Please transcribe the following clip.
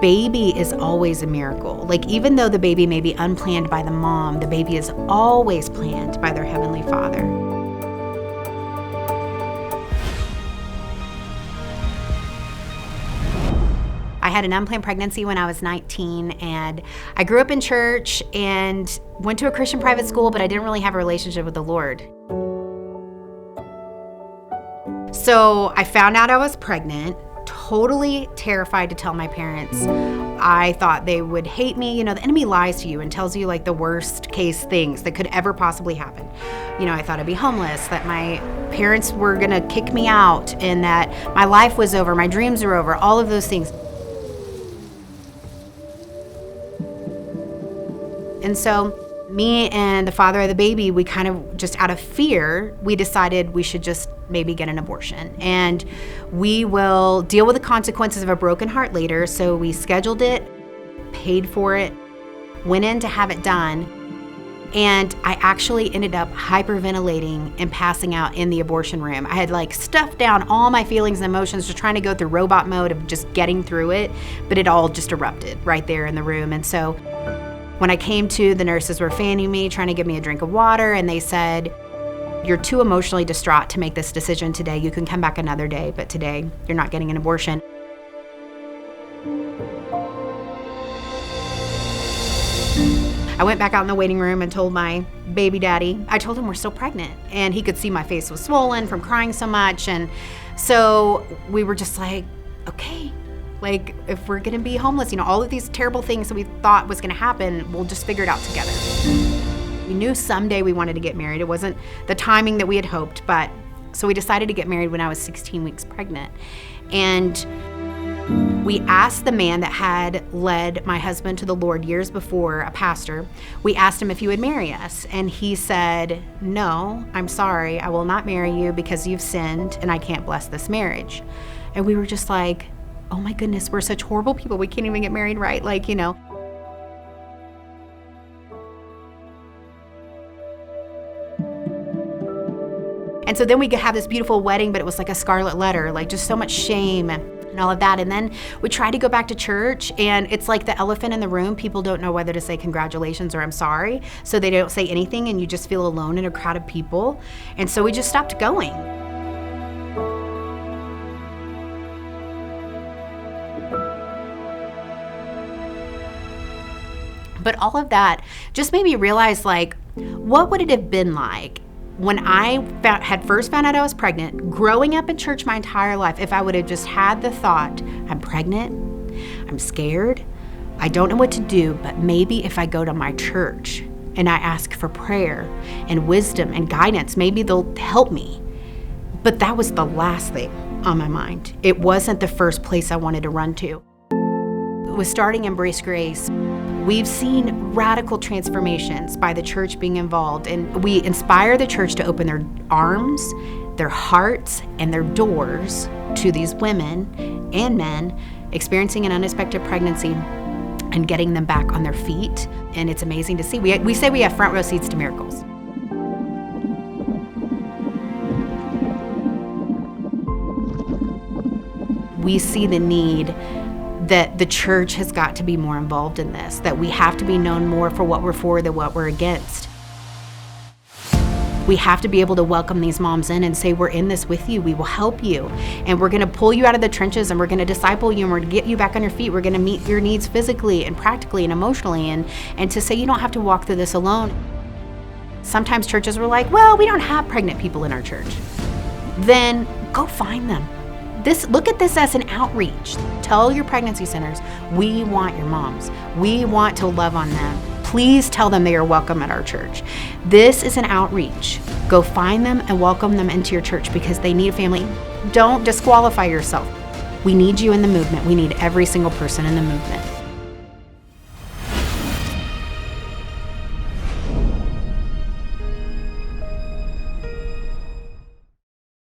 baby is always a miracle. Like, even though the baby may be unplanned by the mom, the baby is always planned by their Heavenly Father. I had an unplanned pregnancy when I was 19, and I grew up in church and went to a Christian private school, but I didn't really have a relationship with the Lord. So I found out I was pregnant, totally terrified to tell my parents. I thought they would hate me. You know, the enemy lies to you and tells you like the worst case things that could ever possibly happen. You know, I thought I'd be homeless, that my parents were gonna kick me out, and that my life was over, my dreams were over, all of those things. And so me and the father of the baby, we kind of just out of fear, we decided we should just maybe get an abortion. And we will deal with the consequences of a broken heart later. So we scheduled it, paid for it, went in to have it done. And I actually ended up hyperventilating and passing out in the abortion room. I had like stuffed down all my feelings and emotions, just trying to go through robot mode of just getting through it. But it all just erupted right there in the room. And so when I came to, the nurses were fanning me, trying to give me a drink of water, and they said, "You're too emotionally distraught to make this decision today. You can come back another day, but today you're not getting an abortion." I went back out in the waiting room and told my baby daddy, I told him we're still pregnant, and he could see my face was swollen from crying so much. And so we were just like, okay. Like, if we're gonna be homeless, you know, all of these terrible things that we thought was gonna happen, we'll just figure it out together. We knew someday we wanted to get married. It wasn't the timing that we had hoped, but so we decided to get married when I was 16 weeks pregnant. And we asked the man that had led my husband to the Lord years before, a pastor, we asked him if he would marry us. And he said, "No, I'm sorry, I will not marry you because you've sinned and I can't bless this marriage." And we were just like, oh my goodness, we're such horrible people. We can't even get married right. Like, you know. And so then we could have this beautiful wedding, but it was like a scarlet letter, like just so much shame and all of that. And then we tried to go back to church, and it's like the elephant in the room. People don't know whether to say congratulations or I'm sorry. So they don't say anything, and you just feel alone in a crowd of people. And so we just stopped going. But all of that just made me realize, like, what would it have been like when I had first found out I was pregnant, growing up in church my entire life, if I would have just had the thought, I'm pregnant, I'm scared, I don't know what to do, but maybe if I go to my church and I ask for prayer and wisdom and guidance, maybe they'll help me. But that was the last thing on my mind. It wasn't the first place I wanted to run to. With starting Embrace Grace, we've seen radical transformations by the church being involved, and we inspire the church to open their arms, their hearts, and their doors to these women and men experiencing an unexpected pregnancy and getting them back on their feet. And it's amazing to see. We say we have front row seats to miracles. We see the need that the church has got to be more involved in this, that we have to be known more for what we're for than what we're against. We have to be able to welcome these moms in and say, we're in this with you, we will help you, and we're gonna pull you out of the trenches, and we're gonna disciple you, and we're gonna get you back on your feet, we're gonna meet your needs physically and practically and emotionally, and to say you don't have to walk through this alone. Sometimes churches were like, well, we don't have pregnant people in our church. Then go find them. Look at this as an outreach. Tell your pregnancy centers, we want your moms. We want to love on them. Please tell them they are welcome at our church. This is an outreach. Go find them and welcome them into your church because they need a family. Don't disqualify yourself. We need you in the movement. We need every single person in the movement.